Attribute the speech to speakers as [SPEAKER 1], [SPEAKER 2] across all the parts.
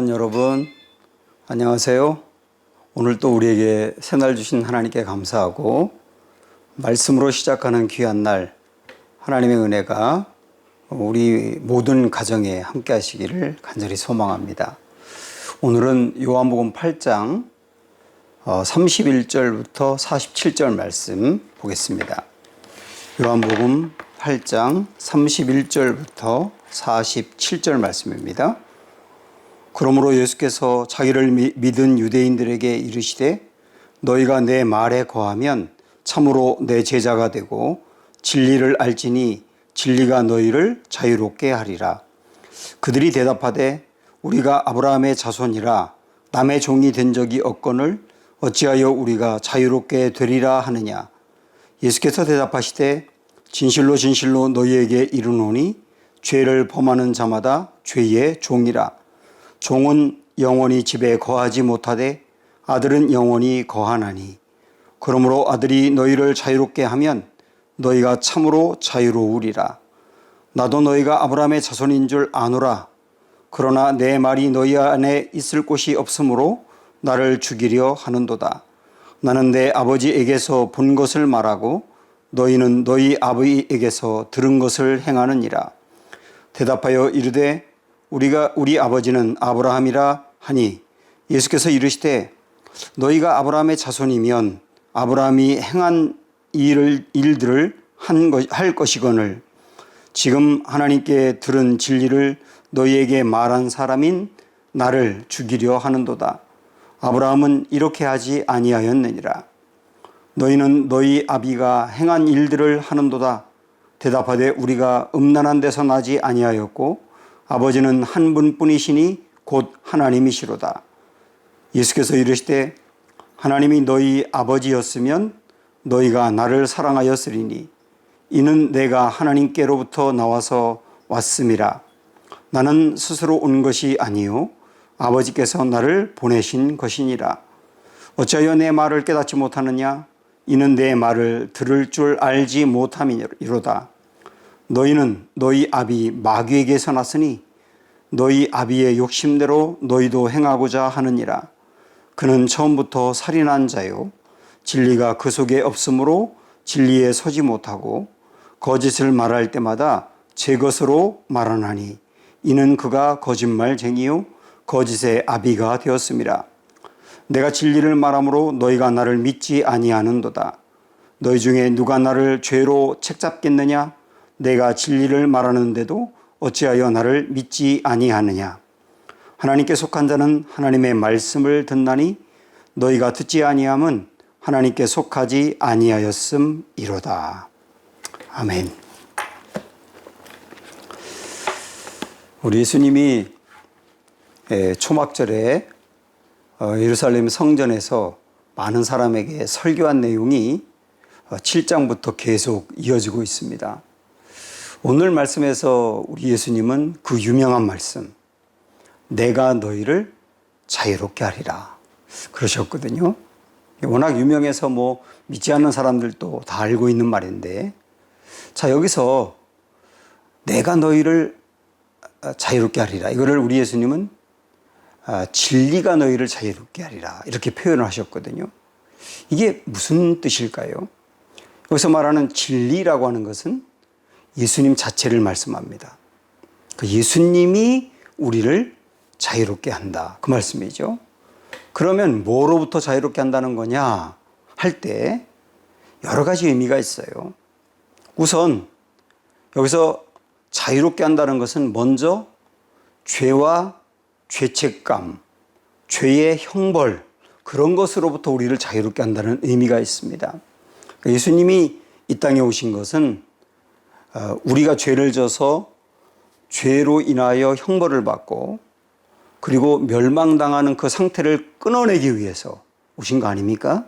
[SPEAKER 1] 사랑하는 여러분, 안녕하세요. 오늘 또 우리에게 새날 주신 하나님께 감사하고 말씀으로 시작하는 귀한 날, 하나님의 은혜가 우리 모든 가정에 함께 하시기를 간절히 소망합니다. 오늘은 요한복음 8장 31절부터 47절 말씀 보겠습니다. 요한복음 8장 31절부터 47절 말씀입니다. 그러므로 예수께서 자기를 믿은 유대인들에게 이르시되 너희가 내 말에 거하면 참으로 내 제자가 되고 진리를 알지니 진리가 너희를 자유롭게 하리라. 그들이 대답하되 우리가 아브라함의 자손이라 남의 종이 된 적이 없거늘 어찌하여 우리가 자유롭게 되리라 하느냐. 예수께서 대답하시되 진실로 진실로 너희에게 이르노니 죄를 범하는 자마다 죄의 종이라. 종은 영원히 집에 거하지 못하되 아들은 영원히 거하나니 그러므로 아들이 너희를 자유롭게 하면 너희가 참으로 자유로우리라. 나도 너희가 아브라함의 자손인 줄 아노라. 그러나 내 말이 너희 안에 있을 곳이 없으므로 나를 죽이려 하는도다. 나는 내 아버지에게서 본 것을 말하고 너희는 너희 아버지에게서 들은 것을 행하느니라. 대답하여 이르되 우리 아버지는 아브라함이라 하니 예수께서 이르시되 너희가 아브라함의 자손이면 아브라함이 행한 일들을 할 것이거늘 지금 하나님께 들은 진리를 너희에게 말한 사람인 나를 죽이려 하는도다. 아브라함은 이렇게 하지 아니하였느니라. 너희는 너희 아비가 행한 일들을 하는도다. 대답하되 우리가 음란한 데서 나지 아니하였고 아버지는 한 분뿐이시니 곧 하나님이시로다. 예수께서 이르시되 하나님이 너희 아버지였으면 너희가 나를 사랑하였으리니 이는 내가 하나님께로부터 나와서 왔음이라. 나는 스스로 온 것이 아니요 아버지께서 나를 보내신 것이니라. 어찌하여 내 말을 깨닫지 못하느냐. 이는 내 말을 들을 줄 알지 못함이로다. 너희는 너희 아비 마귀에게서 났으니 너희 아비의 욕심대로 너희도 행하고자 하느니라. 그는 처음부터 살인한 자요 진리가 그 속에 없으므로 진리에 서지 못하고 거짓을 말할 때마다 제 것으로 말하나니 이는 그가 거짓말쟁이요 거짓의 아비가 되었음이라. 내가 진리를 말함으로 너희가 나를 믿지 아니하는도다. 너희 중에 누가 나를 죄로 책잡겠느냐. 내가 진리를 말하는데도 어찌하여 나를 믿지 아니하느냐. 하나님께 속한 자는 하나님의 말씀을 듣나니 너희가 듣지 아니함은 하나님께 속하지 아니하였음이로다. 아멘. 우리 예수님이 초막절에 예루살렘 성전에서 많은 사람에게 설교한 내용이 7장부터 계속 이어지고 있습니다. 오늘 말씀에서 우리 예수님은 그 유명한 말씀, 내가 너희를 자유롭게 하리라 그러셨거든요. 워낙 유명해서 믿지 않는 사람들도 다 알고 있는 말인데, 자, 여기서 내가 너희를 자유롭게 하리라, 이거를 우리 예수님은 진리가 너희를 자유롭게 하리라 이렇게 표현을 하셨거든요. 이게 무슨 뜻일까요? 여기서 말하는 진리라고 하는 것은 예수님 자체를 말씀합니다. 그 예수님이 우리를 자유롭게 한다 그 말씀이죠. 그러면 뭐로부터 자유롭게 한다는 거냐 할 때 여러 가지 의미가 있어요. 우선 여기서 자유롭게 한다는 것은 먼저 죄와 죄책감, 죄의 형벌, 그런 것으로부터 우리를 자유롭게 한다는 의미가 있습니다. 예수님이 이 땅에 오신 것은 우리가 죄를 져서 죄로 인하여 형벌을 받고 그리고 멸망당하는 그 상태를 끊어내기 위해서 오신 거 아닙니까?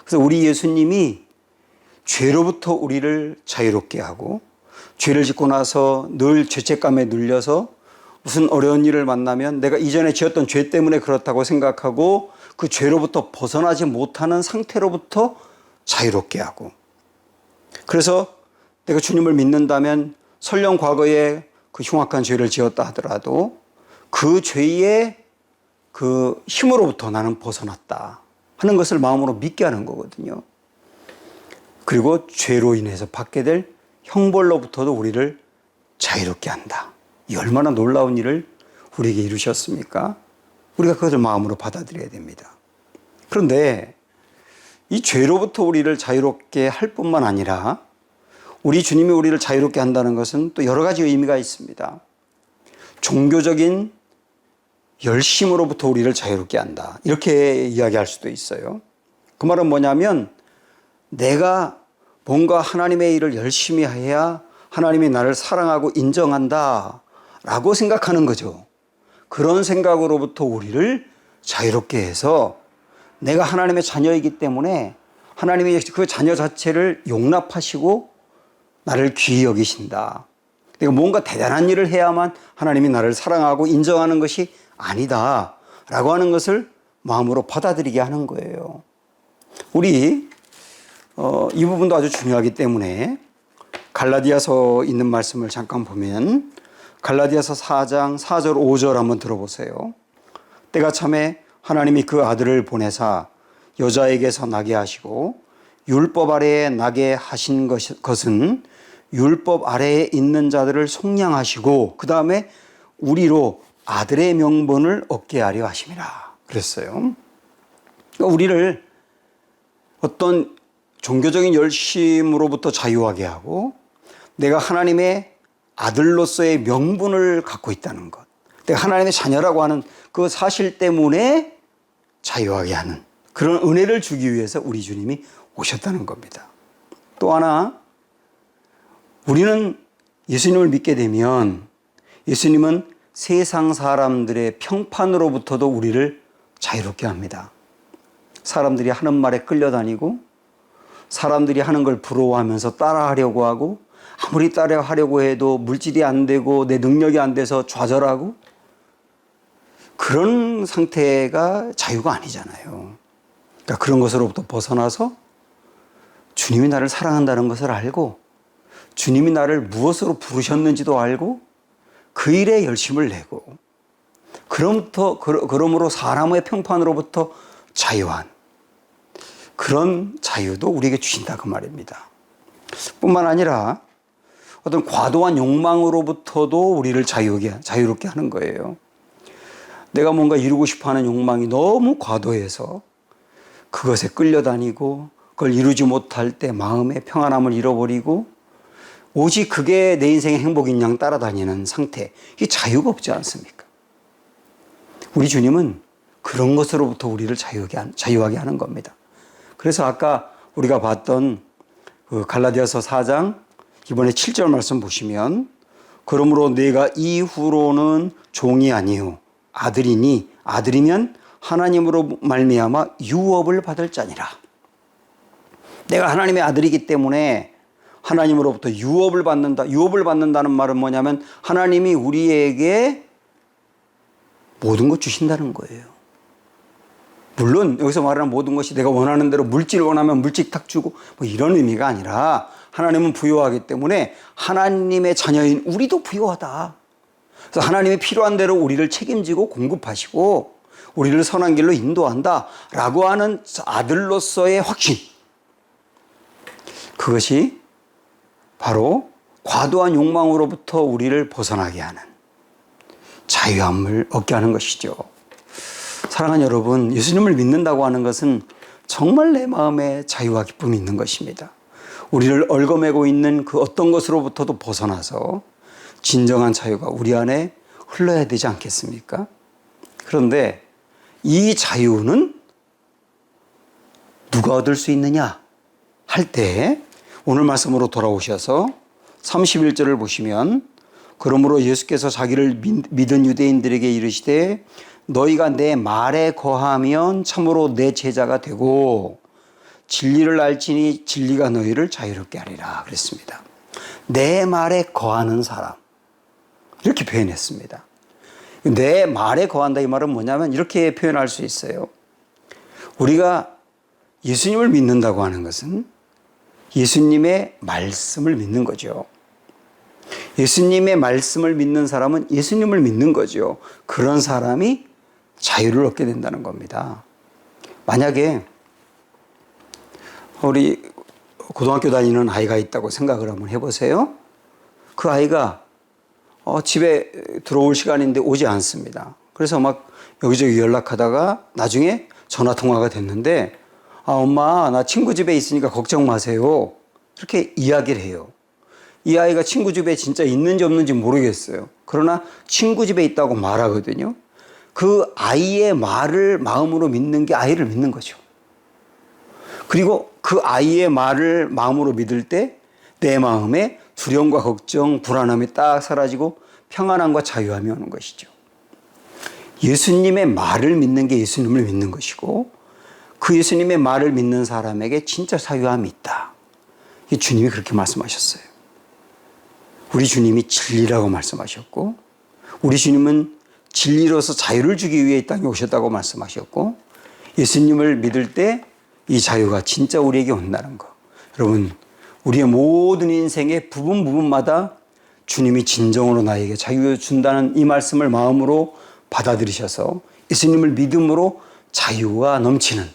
[SPEAKER 1] 그래서 우리 예수님이 죄로부터 우리를 자유롭게 하고 죄를 짓고 나서 늘 죄책감에 눌려서 무슨 어려운 일을 만나면 내가 이전에 지었던 죄 때문에 그렇다고 생각하고 그 죄로부터 벗어나지 못하는 상태로부터 자유롭게 하고, 그래서 내가 주님을 믿는다면 설령 과거에 그 흉악한 죄를 지었다 하더라도 그 죄의 그 힘으로부터 나는 벗어났다 하는 것을 마음으로 믿게 하는 거거든요. 그리고 죄로 인해서 받게 될 형벌로부터도 우리를 자유롭게 한다. 이 얼마나 놀라운 일을 우리에게 이루셨습니까? 우리가 그것을 마음으로 받아들여야 됩니다. 그런데 이 죄로부터 우리를 자유롭게 할 뿐만 아니라 우리 주님이 우리를 자유롭게 한다는 것은 또 여러 가지 의미가 있습니다. 종교적인 열심으로부터 우리를 자유롭게 한다. 이렇게 이야기할 수도 있어요. 그 말은 뭐냐면 내가 뭔가 하나님의 일을 열심히 해야 하나님이 나를 사랑하고 인정한다 라고 생각하는 거죠. 그런 생각으로부터 우리를 자유롭게 해서 내가 하나님의 자녀이기 때문에 하나님이 그 자녀 자체를 용납하시고 나를 귀히 여기신다. 내가 뭔가 대단한 일을 해야만 하나님이 나를 사랑하고 인정하는 것이 아니다 라고 하는 것을 마음으로 받아들이게 하는 거예요. 우리 이 부분도 아주 중요하기 때문에 갈라디아서 있는 말씀을 잠깐 보면 갈라디아서 4장 4절 5절 한번 들어보세요. 때가 참에 하나님이 그 아들을 보내사 여자에게서 나게 하시고 율법 아래에 나게 하신 것은 율법 아래에 있는 자들을 속량하시고 그 다음에 우리로 아들의 명분을 얻게 하려 하심이라 그랬어요. 그러니까 우리를 어떤 종교적인 열심으로부터 자유하게 하고 내가 하나님의 아들로서의 명분을 갖고 있다는 것, 내가 하나님의 자녀라고 하는 그 사실 때문에 자유하게 하는 그런 은혜를 주기 위해서 우리 주님이 오셨다는 겁니다. 또 하나, 우리는 예수님을 믿게 되면 예수님은 세상 사람들의 평판으로부터도 우리를 자유롭게 합니다. 사람들이 하는 말에 끌려다니고 사람들이 하는 걸 부러워하면서 따라하려고 하고 아무리 따라하려고 해도 물질이 안 되고 내 능력이 안 돼서 좌절하고 그런 상태가 자유가 아니잖아요. 그러니까 그런 것으로부터 벗어나서 주님이 나를 사랑한다는 것을 알고 주님이 나를 무엇으로 부르셨는지도 알고 그 일에 열심을 내고 그러므로 사람의 평판으로부터 자유한 그런 자유도 우리에게 주신다 그 말입니다. 뿐만 아니라 어떤 과도한 욕망으로부터도 우리를 자유롭게 하는 거예요. 내가 뭔가 이루고 싶어하는 욕망이 너무 과도해서 그것에 끌려다니고 그걸 이루지 못할 때 마음의 평안함을 잃어버리고 오직 그게 내 인생의 행복인 양 따라다니는 상태, 이게 자유가 없지 않습니까? 우리 주님은 그런 것으로부터 우리를 자유하게 하는 겁니다. 그래서 아까 우리가 봤던 그 갈라디아서 4장 이번에 7절 말씀 보시면 그러므로 내가 이후로는 종이 아니요 아들이니 아들이면 하나님으로 말미암아 유업을 받을 자니라. 내가 하나님의 아들이기 때문에 하나님으로부터 유업을 받는다. 유업을 받는다는 말은 뭐냐면 하나님이 우리에게 모든 것 주신다는 거예요. 물론 여기서 말하는 모든 것이 내가 원하는 대로 물질을 원하면 물질 탁 주고 뭐 이런 의미가 아니라 하나님은 부유하기 때문에 하나님의 자녀인 우리도 부유하다. 그래서 하나님이 필요한 대로 우리를 책임지고 공급하시고 우리를 선한 길로 인도한다 라고 하는 아들로서의 확신, 그것이 바로 과도한 욕망으로부터 우리를 벗어나게 하는 자유함을 얻게 하는 것이죠. 사랑하는 여러분, 예수님을 믿는다고 하는 것은 정말 내 마음에 자유와 기쁨이 있는 것입니다. 우리를 얽어매고 있는 그 어떤 것으로부터도 벗어나서 진정한 자유가 우리 안에 흘러야 되지 않겠습니까? 그런데 이 자유는 누가 얻을 수 있느냐 할 때 오늘 말씀으로 돌아오셔서 31절을 보시면 그러므로 예수께서 자기를 믿은 유대인들에게 이르시되 너희가 내 말에 거하면 참으로 내 제자가 되고 진리를 알지니 진리가 너희를 자유롭게 하리라 그랬습니다. 내 말에 거하는 사람, 이렇게 표현했습니다. 내 말에 거한다 이 말은 뭐냐면 이렇게 표현할 수 있어요. 우리가 예수님을 믿는다고 하는 것은 예수님의 말씀을 믿는 거죠. 예수님의 말씀을 믿는 사람은 예수님을 믿는 거죠. 그런 사람이 자유를 얻게 된다는 겁니다. 만약에 우리 고등학교 다니는 아이가 있다고 생각을 한번 해보세요. 그 아이가 집에 들어올 시간인데 오지 않습니다. 그래서 막 여기저기 연락하다가 나중에 전화 통화가 됐는데, 엄마, 나 친구 집에 있으니까 걱정 마세요. 이렇게 이야기를 해요. 이 아이가 친구 집에 진짜 있는지 없는지 모르겠어요. 그러나 친구 집에 있다고 말하거든요. 그 아이의 말을 마음으로 믿는 게 아이를 믿는 거죠. 그리고 그 아이의 말을 마음으로 믿을 때 내 마음에 두려움과 걱정, 불안함이 딱 사라지고 평안함과 자유함이 오는 것이죠. 예수님의 말을 믿는 게 예수님을 믿는 것이고, 그 예수님의 말을 믿는 사람에게 진짜 자유함이 있다. 주님이 그렇게 말씀하셨어요. 우리 주님이 진리라고 말씀하셨고, 우리 주님은 진리로서 자유를 주기 위해 이 땅에 오셨다고 말씀하셨고, 예수님을 믿을 때 이 자유가 진짜 우리에게 온다는 거. 여러분, 우리의 모든 인생의 부분마다 주님이 진정으로 나에게 자유 준다는 이 말씀을 마음으로 받아들이셔서 예수님을 믿음으로 자유가 넘치는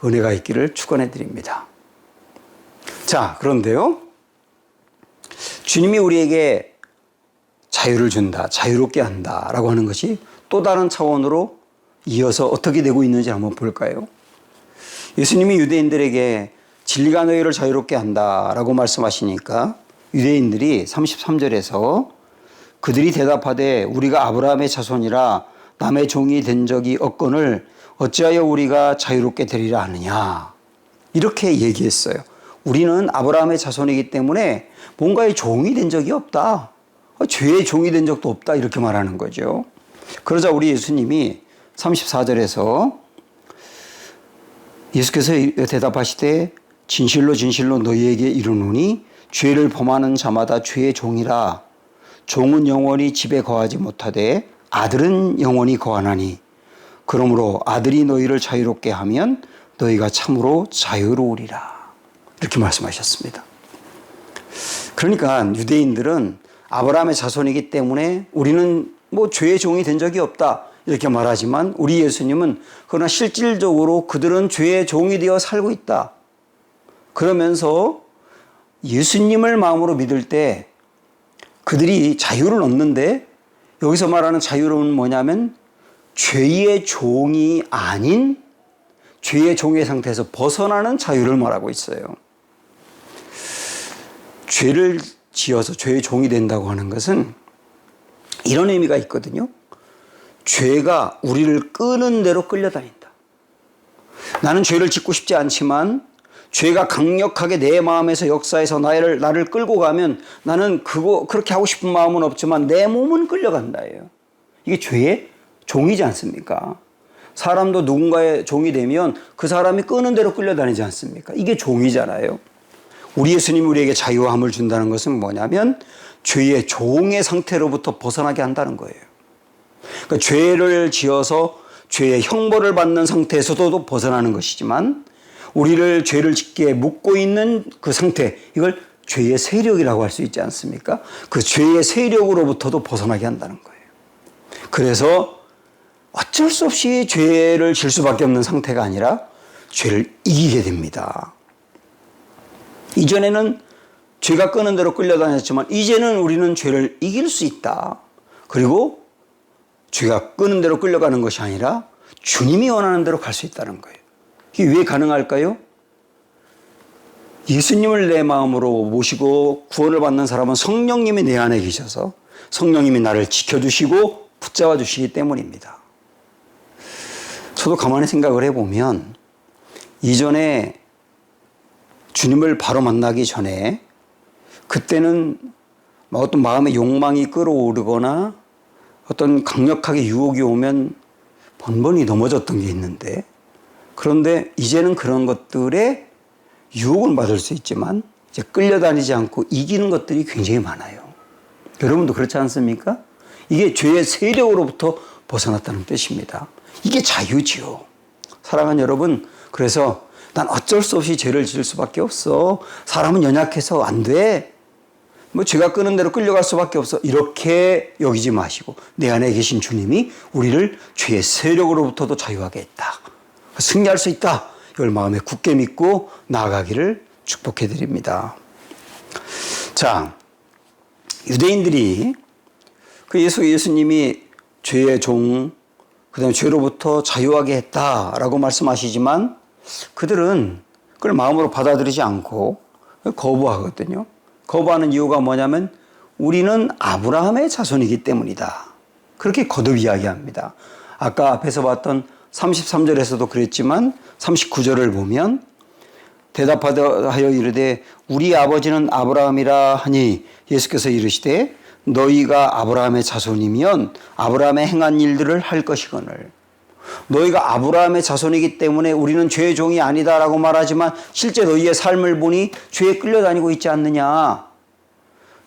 [SPEAKER 1] 은혜가 있기를 축원해 드립니다. 자, 그런데요, 주님이 우리에게 자유를 준다, 자유롭게 한다라고 하는 것이 또 다른 차원으로 이어서 어떻게 되고 있는지 한번 볼까요? 예수님이 유대인들에게 진리가 너희를 자유롭게 한다라고 말씀하시니까 유대인들이 33절에서 그들이 대답하되 우리가 아브라함의 자손이라 남의 종이 된 적이 없거늘 어찌하여 우리가 자유롭게 되리라 하느냐, 이렇게 얘기했어요. 우리는 아브라함의 자손이기 때문에 뭔가의 종이 된 적이 없다, 죄의 종이 된 적도 없다, 이렇게 말하는 거죠. 그러자 우리 예수님이 34절에서 예수께서 대답하시되 진실로 진실로 너희에게 이르노니 죄를 범하는 자마다 죄의 종이라. 종은 영원히 집에 거하지 못하되 아들은 영원히 거하나니 그러므로 아들이 너희를 자유롭게 하면 너희가 참으로 자유로우리라. 이렇게 말씀하셨습니다. 그러니까 유대인들은 아브라함의 자손이기 때문에 우리는 뭐 죄의 종이 된 적이 없다, 이렇게 말하지만 우리 예수님은 그러나 실질적으로 그들은 죄의 종이 되어 살고 있다. 그러면서 예수님을 마음으로 믿을 때 그들이 자유를 얻는데, 여기서 말하는 자유는 뭐냐면 죄의 종이 아닌 죄의 종의 상태에서 벗어나는 자유를 말하고 있어요. 죄를 지어서 죄의 종이 된다고 하는 것은 이런 의미가 있거든요. 죄가 우리를 끄는 대로 끌려다닌다. 나는 죄를 짓고 싶지 않지만 죄가 강력하게 내 마음에서 역사해서 나를 끌고 가면 나는 그렇게 하고 싶은 마음은 없지만 내 몸은 끌려간다예요. 이게 죄의 종이지 않습니까? 사람도 누군가의 종이 되면 그 사람이 끄는 대로 끌려다니지 않습니까? 이게 종이잖아요. 우리 예수님이 우리에게 자유함을 준다는 것은 뭐냐면 죄의 종의 상태로부터 벗어나게 한다는 거예요. 그러니까 죄를 지어서 죄의 형벌을 받는 상태에서도 벗어나는 것이지만 우리를 죄를 짓게 묶고 있는 그 상태, 이걸 죄의 세력이라고 할 수 있지 않습니까? 그 죄의 세력으로부터도 벗어나게 한다는 거예요. 그래서 어쩔 수 없이 죄를 질 수밖에 없는 상태가 아니라 죄를 이기게 됩니다. 이전에는 죄가 끄는 대로 끌려다녔지만 이제는 우리는 죄를 이길 수 있다. 그리고 죄가 끄는 대로 끌려가는 것이 아니라 주님이 원하는 대로 갈 수 있다는 거예요. 이게 왜 가능할까요? 예수님을 내 마음으로 모시고 구원을 받는 사람은 성령님이 내 안에 계셔서 성령님이 나를 지켜주시고 붙잡아 주시기 때문입니다. 저도 가만히 생각을 해보면 이전에 주님을 바로 만나기 전에 그때는 어떤 마음의 욕망이 끌어오르거나 어떤 강력하게 유혹이 오면 번번이 넘어졌던 게 있는데, 그런데 이제는 그런 것들에 유혹을 받을 수 있지만 이제 끌려다니지 않고 이기는 것들이 굉장히 많아요. 여러분도 그렇지 않습니까? 이게 죄의 세력으로부터 벗어났다는 뜻입니다. 이게 자유지요. 사랑하는 여러분, 그래서 난 어쩔 수 없이 죄를 지을 수밖에 없어. 사람은 연약해서 안 돼. 뭐 제가 끄는 대로 끌려갈 수밖에 없어. 이렇게 여기지 마시고 내 안에 계신 주님이 우리를 죄의 세력으로부터도 자유하게 했다. 승리할 수 있다. 이걸 마음에 굳게 믿고 나아가기를 축복해 드립니다. 자, 유대인들이 그 예수님이 죄의 종, 그다음에 죄로부터 자유하게 했다라고 말씀하시지만 그들은 그걸 마음으로 받아들이지 않고 거부하거든요. 거부하는 이유가 뭐냐면 우리는 아브라함의 자손이기 때문이다. 그렇게 거듭 이야기합니다. 아까 앞에서 봤던 33절에서도 그랬지만 39절을 보면 대답하여 이르되 우리 아버지는 아브라함이라 하니 예수께서 이르시되 너희가 아브라함의 자손이면 아브라함의 행한 일들을 할 것이거늘. 너희가 아브라함의 자손이기 때문에 우리는 죄의 종이 아니다라고 말하지만 실제 너희의 삶을 보니 죄에 끌려다니고 있지 않느냐.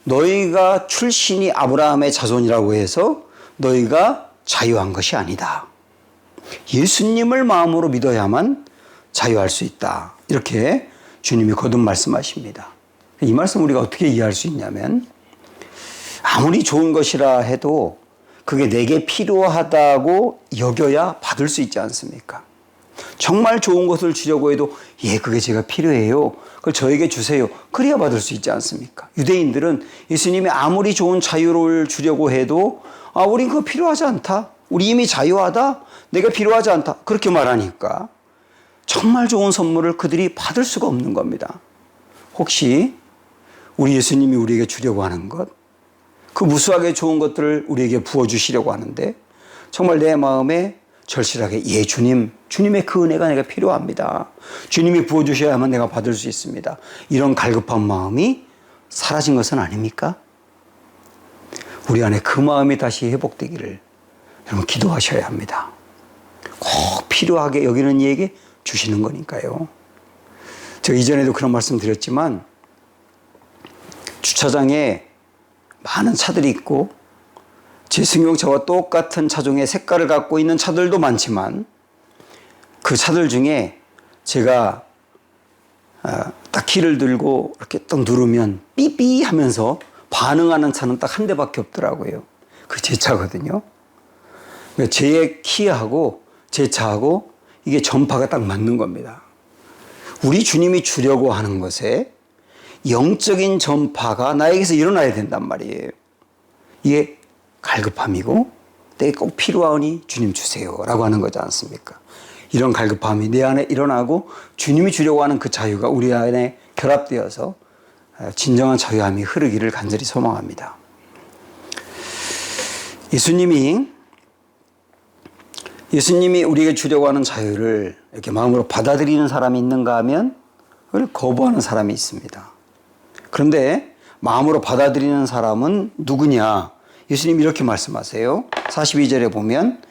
[SPEAKER 1] 너희가 출신이 아브라함의 자손이라고 해서 너희가 자유한 것이 아니다. 예수님을 마음으로 믿어야만 자유할 수 있다. 이렇게 주님이 거듭 말씀하십니다. 이 말씀 우리가 어떻게 이해할 수 있냐면 아무리 좋은 것이라 해도 그게 내게 필요하다고 여겨야 받을 수 있지 않습니까? 정말 좋은 것을 주려고 해도 예, 그게 제가 필요해요. 그걸 저에게 주세요. 그래야 받을 수 있지 않습니까? 유대인들은 예수님이 아무리 좋은 자유를 주려고 해도 우린 그거 필요하지 않다. 우리 이미 자유하다. 내가 필요하지 않다. 그렇게 말하니까 정말 좋은 선물을 그들이 받을 수가 없는 겁니다. 혹시 우리 예수님이 우리에게 주려고 하는 것, 그 무수하게 좋은 것들을 우리에게 부어주시려고 하는데 정말 내 마음에 절실하게 예 주님, 주님의 그 은혜가 내가 필요합니다. 주님이 부어주셔야만 내가 받을 수 있습니다. 이런 갈급한 마음이 사라진 것은 아닙니까? 우리 안에 그 마음이 다시 회복되기를 여러분 기도하셔야 합니다. 꼭 필요하게 여기는 이에게 주시는 거니까요. 제가 이전에도 그런 말씀 드렸지만 주차장에 많은 차들이 있고 제 승용차와 똑같은 차종의 색깔을 갖고 있는 차들도 많지만 그 차들 중에 제가 딱 키를 들고 이렇게 딱 누르면 삐삐 하면서 반응하는 차는 딱 한 대밖에 없더라고요. 그게 제 차거든요. 제 키하고 제 차하고 이게 전파가 딱 맞는 겁니다. 우리 주님이 주려고 하는 것에 영적인 전파가 나에게서 일어나야 된단 말이에요. 이게 갈급함이고 내게 꼭 필요하니 주님 주세요 라고 하는 거지 않습니까? 이런 갈급함이 내 안에 일어나고 주님이 주려고 하는 그 자유가 우리 안에 결합되어서 진정한 자유함이 흐르기를 간절히 소망합니다. 예수님이 우리에게 주려고 하는 자유를 이렇게 마음으로 받아들이는 사람이 있는가 하면 그걸 거부하는 사람이 있습니다. 그런데 마음으로 받아들이는 사람은 누구냐? 예수님이 이렇게 말씀하세요. 42절에 보면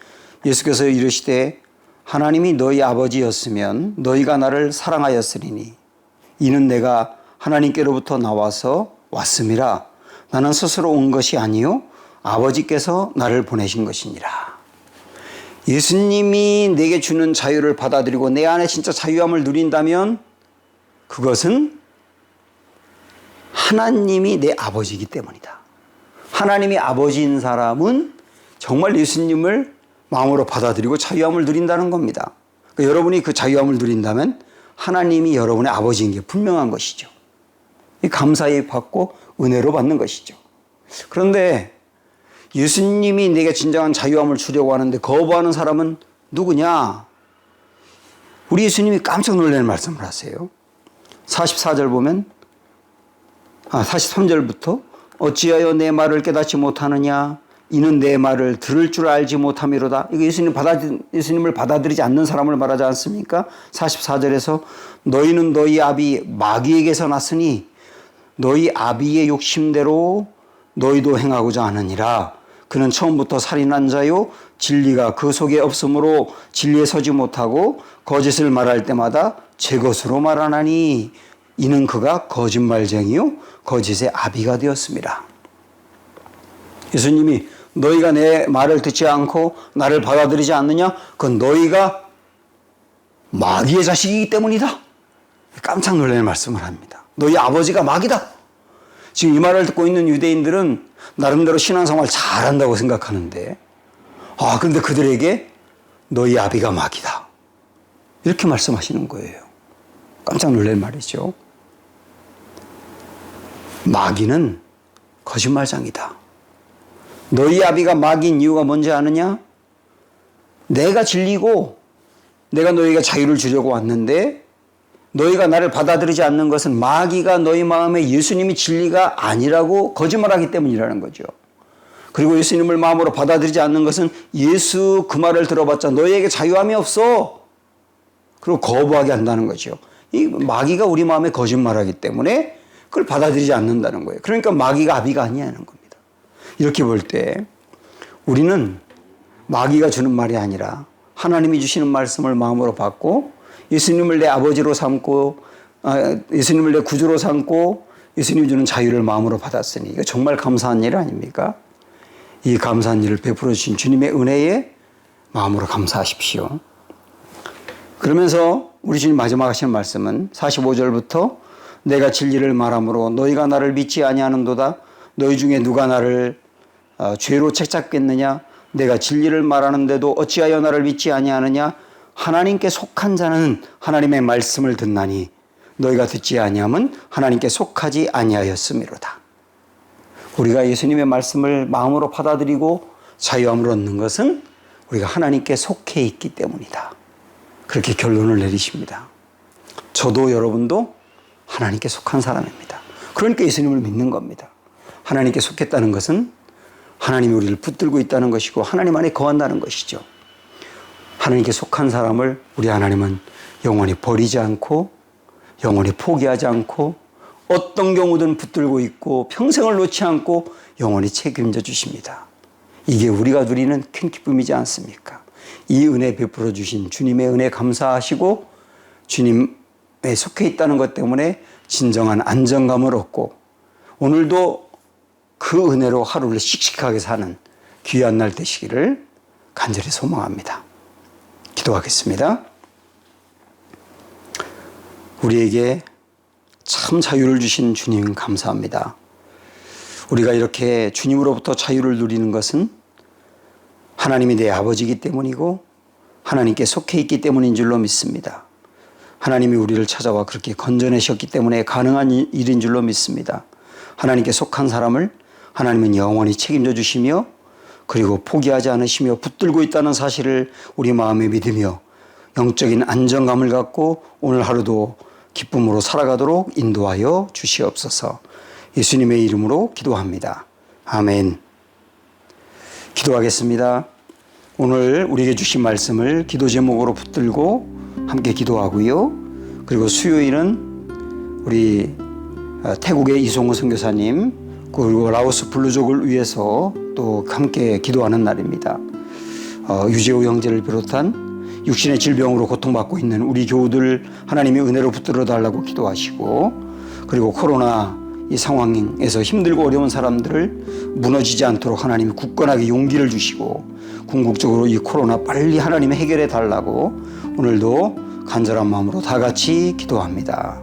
[SPEAKER 1] 예수께서 이르시되 하나님이 너희 아버지였으면 너희가 나를 사랑하였으리니 이는 내가 하나님께로부터 나와서 왔음이라. 나는 스스로 온 것이 아니요 아버지께서 나를 보내신 것이니라. 예수님이 내게 주는 자유를 받아들이고 내 안에 진짜 자유함을 누린다면 그것은 하나님이 내 아버지이기 때문이다. 하나님이 아버지인 사람은 정말 예수님을 마음으로 받아들이고 자유함을 누린다는 겁니다. 그러니까 여러분이 그 자유함을 누린다면 하나님이 여러분의 아버지인 게 분명한 것이죠. 감사히 받고 은혜로 받는 것이죠. 그런데 예수님이 내게 진정한 자유함을 주려고 하는데 거부하는 사람은 누구냐? 우리 예수님이 깜짝 놀라는 말씀을 하세요. 44절 보면 43절부터 어찌하여 내 말을 깨닫지 못하느냐? 이는 내 말을 들을 줄 알지 못함이로다. 이거 예수님을 받아들이지 않는 사람을 말하지 않습니까? 44절에서 너희는 너희 아비 마귀에게서 났으니 너희 아비의 욕심대로 너희도 행하고자 하느니라. 그는 처음부터 살인한 자요 진리가 그 속에 없으므로 진리에 서지 못하고 거짓을 말할 때마다 제 것으로 말하나니 이는 그가 거짓말쟁이요 거짓의 아비가 되었습니다. 예수님이 너희가 내 말을 듣지 않고 나를 받아들이지 않느냐? 그건 너희가 마귀의 자식이기 때문이다. 깜짝 놀라는 말씀을 합니다. 너희 아버지가 마귀다. 지금 이 말을 듣고 있는 유대인들은 나름대로 신앙생활 잘한다고 생각하는데, 그런데 그들에게 너희 아비가 마귀다, 이렇게 말씀하시는 거예요. 깜짝 놀랄 말이죠. 마귀는 거짓말장이다. 너희 아비가 마귀인 이유가 뭔지 아느냐? 내가 진리고 내가 너희에게 자유를 주려고 왔는데 너희가 나를 받아들이지 않는 것은 마귀가 너희 마음에 예수님이 진리가 아니라고 거짓말하기 때문이라는 거죠. 그리고 예수님을 마음으로 받아들이지 않는 것은 예수 그 말을 들어봤자 너희에게 자유함이 없어, 그리고 거부하게 한다는 거죠. 이 마귀가 우리 마음에 거짓말하기 때문에 그걸 받아들이지 않는다는 거예요. 그러니까 마귀가 아비가 아니라는 겁니다. 이렇게 볼 때 우리는 마귀가 주는 말이 아니라 하나님이 주시는 말씀을 마음으로 받고 예수님을 내 아버지로 삼고 예수님을 내 구주로 삼고 예수님이 주는 자유를 마음으로 받았으니 이거 정말 감사한 일 아닙니까? 이 감사한 일을 베풀어 주신 주님의 은혜에 마음으로 감사하십시오. 그러면서 우리 주님 마지막 하시는 말씀은 45절부터 내가 진리를 말함으로 너희가 나를 믿지 아니하는도다. 너희 중에 누가 나를 죄로 책잡겠느냐? 내가 진리를 말하는데도 어찌하여 나를 믿지 아니하느냐? 하나님께 속한 자는 하나님의 말씀을 듣나니 너희가 듣지 아니함은 하나님께 속하지 아니하였음이로다. 우리가 예수님의 말씀을 마음으로 받아들이고 자유함을 얻는 것은 우리가 하나님께 속해 있기 때문이다. 그렇게 결론을 내리십니다. 저도 여러분도 하나님께 속한 사람입니다. 그러니까 예수님을 믿는 겁니다. 하나님께 속했다는 것은 하나님이 우리를 붙들고 있다는 것이고 하나님 안에 거한다는 것이죠. 하나님께 속한 사람을 우리 하나님은 영원히 버리지 않고 영원히 포기하지 않고 어떤 경우든 붙들고 있고 평생을 놓지 않고 영원히 책임져 주십니다. 이게 우리가 누리는 큰 기쁨이지 않습니까? 이 은혜 베풀어 주신 주님의 은혜 감사하시고 주님에 속해 있다는 것 때문에 진정한 안정감을 얻고 오늘도 그 은혜로 하루를 씩씩하게 사는 귀한 날 되시기를 간절히 소망합니다. 기도하겠습니다. 우리에게 참 자유를 주신 주님 감사합니다. 우리가 이렇게 주님으로부터 자유를 누리는 것은 하나님이 내 아버지이기 때문이고 하나님께 속해 있기 때문인 줄로 믿습니다. 하나님이 우리를 찾아와 그렇게 건져내셨기 때문에 가능한 일인 줄로 믿습니다. 하나님께 속한 사람을 하나님은 영원히 책임져 주시며 그리고 포기하지 않으시며 붙들고 있다는 사실을 우리 마음에 믿으며 영적인 안정감을 갖고 오늘 하루도 기쁨으로 살아가도록 인도하여 주시옵소서. 예수님의 이름으로 기도합니다. 아멘. 기도하겠습니다. 오늘 우리에게 주신 말씀을 기도 제목으로 붙들고 함께 기도하고요. 그리고 수요일은 우리 태국의 이송호 선교사님 그리고 라오스 블루족을 위해서 또 함께 기도하는 날입니다. 유재호 형제를 비롯한 육신의 질병으로 고통받고 있는 우리 교우들 하나님의 은혜로 붙들어 달라고 기도하시고 그리고 코로나 이 상황에서 힘들고 어려운 사람들을 무너지지 않도록 하나님이 굳건하게 용기를 주시고 궁극적으로 이 코로나 빨리 하나님이 해결해 달라고 오늘도 간절한 마음으로 다 같이 기도합니다.